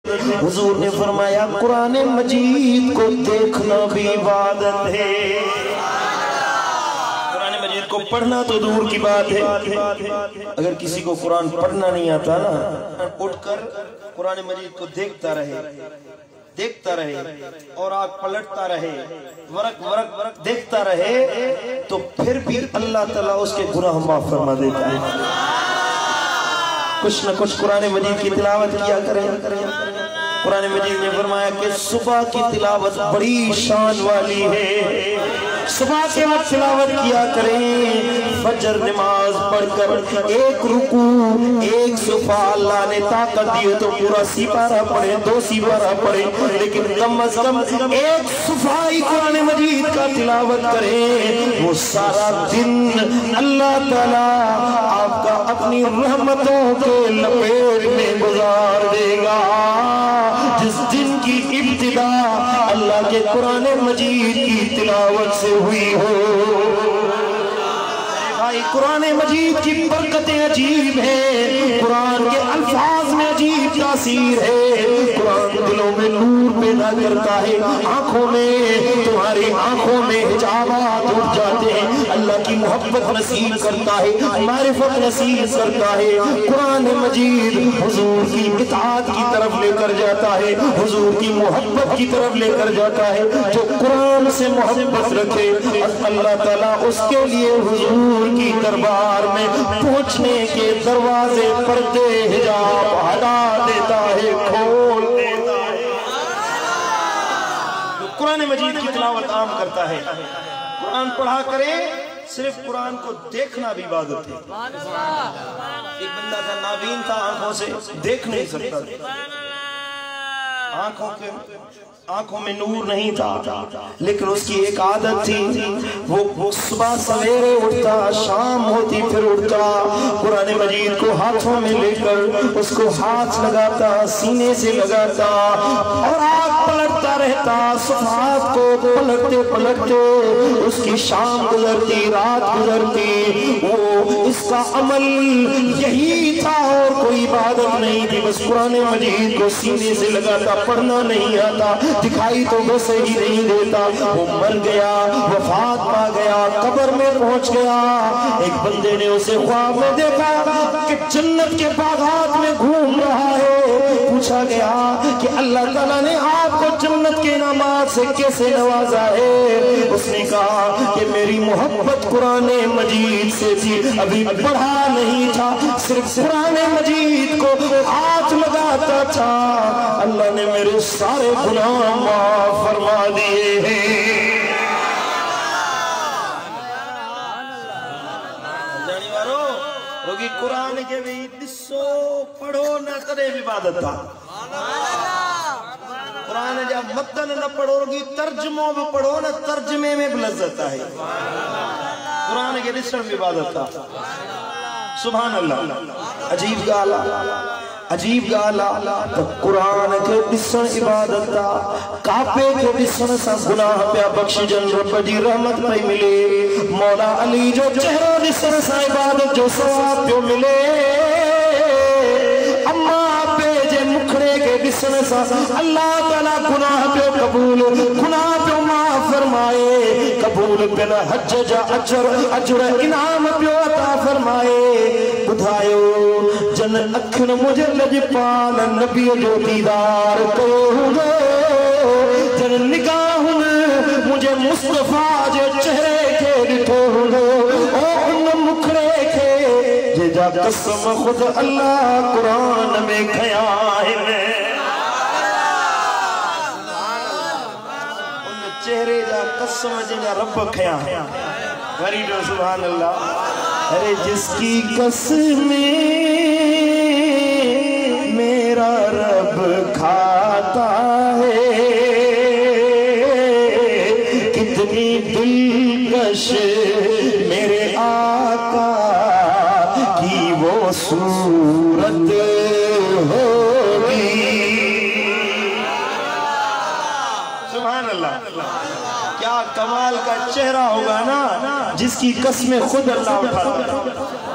حضور نے فرمایا قرآن مجید کو دیکھنا بھی عبادت ہے، قرآن مجید کو پڑھنا تو دور کی بات ہے۔ اگر کسی کو قرآن پڑھنا نہیں آتا نا، اٹھ کر قرآن مجید کو دیکھتا رہے اور آنکھ پلٹتا رہے، ورق دیکھتا رہے، تو پھر بھی اللہ تعالیٰ اس کے گناہ معاف فرما دیتا ہے۔ کچھ نہ کچھ قرآن مجید کی تلاوت کیا کریں۔ قرآن مجید نے فرمایا کہ صبح کی تلاوت بڑی شان والی ہے، صبح کے وقت تلاوت کیا کریں۔ فجر نماز پڑھ کر ایک رکوع ایک صفحہ اللہ نے طاقت دی تو پورا سپارہ پڑھے، 2 سپارہ پڑھے، لیکن کم از کم ایک صفحہ ہی قرآن مجید کا تلاوت کریں، وہ سارا دن اللہ تعالیٰ آپ کا اپنی رحمتوں کے لپیٹ میں گزار دے گا۔ جس دن کی ابتدا اللہ کے قرآن مجید کی تلاوت سے ہوئی ہو، بھائی قرآن مجید کی برکتیں عجیب ہیں، قرآن کے الفاظ میں عجیب تاثیر ہے، قرآن دلوں میں نور پیدا کرتا ہے، آنکھوں میں تمہاری آنکھوں میں حجابات اٹھ جاتے ہیں، اللہ کی محبت نصیب کرتا ہے، معرفت نصیب کرتا ہے۔ قرآن مجید حضور کی اطاعت کی طرف لے کر جاتا ہے، حضور کی محبت کی طرف لے کر جاتا ہے۔ جو قرآن سے محبت رکھے اللہ تعالیٰ اس کے لیے حضور کی دربار میں پہنچنے کے دروازے پردے حجاب ہٹا دیتا ہے، کھول دیتا ہے۔ جو قرآن مجید کی تلاوت عام کرتا ہے، قرآن پڑھا کرے، صرف قرآن کو دیکھنا بھی عبادت ہے۔ ایک بندہ کا نابین تھا، آنکھوں سے دیکھ نہیں سکتا، آنکھوں میں نور نہیں تھا، لیکن اس کی ایک عادت تھی، وہ صبح سویرے اٹھتا، شام ہوتی پھر اٹھتا، قرآن مجید کو ہاتھوں میں لے کر اس کو ہاتھ لگاتا، سینے سے لگاتا اور آنکھ پلٹتا رہتا، صفحات کو پلٹتے اس کی شام گزرتی، رات گزرتی، وہ اس کا عمل یہی تھا اور کوئی عبادت نہیں تھی، بس قرآن مجید کو سینے سے لگاتا، پڑھنا نہیں آتا، دکھائی تو بس ہی نہیں دیتا۔ وہ مر گیا، وفات پا گیا، قبر میں پہنچ گیا۔ ایک بندے نے اسے خواب میں دیکھا کہ جنت کے باغات میں گھوم رہا ہے۔ پوچھا گیا کہ اللہ تعالیٰ نے آپ کو جنت کے انعامات سے کیسے نوازا ہے؟ اس نے کہا کہ میری محبت قرآن مجید سے تھی، ابھی پڑھا نہیں تھا، صرف قرآن مجید کو ہاتھ لگاتا تھا، اللہ نے میرے سارے گناہ معاف فرما دیے ہیں۔ جانی وارو روگی قرآن کے بھی دسو پڑھو نہ کرے عبادت تھا، قرآن جب متن نہ پڑھو روگی ترجموں میں پڑھو نہ ترجمے میں لذت ہے، قرآن کے دسن بھی عبادت تھا۔ سبحان اللہ، عجیب گالا، عجیب گالا، قرآن کے دسن عبادت تھا، کعبے کے دسن سا گناہ پہ بخش جن رب دی رحمت پہ ملے، مولا علی جو چہرہ دسن سا عبادت جو ثواب جو ملے، اما پہ جے مکھڑے کے دسن سا اللہ تعالیٰ گناہ پہ قبول، گناہ پہ معاف فرمائے، قبول پہ نہ حج جا اجر انعام پہ عطا فرمائے۔ بدھائیو جن اکھن مجھے لجپال نبی جو دیدار کو گو، جن نگاہن مجھے مصطفیٰ جو چہرے کے ڈٹھو گو، او ان مکھڑے کے جے جا قسم خود اللہ قرآن میں کھیا ہے، ان چہرے جا قسم جا رب کھیا ہے، غریب سبحان اللہ۔ ارے جس کی قسمیں میرا رب کھاتا ہے، کتنی دلکش میرے آقا کی وہ صورت ہوگی۔ سبحان اللہ، کیا کمال کا چہرہ ہوگا نا جس کی قسمیں خود اللہ اٹھاتا ہے۔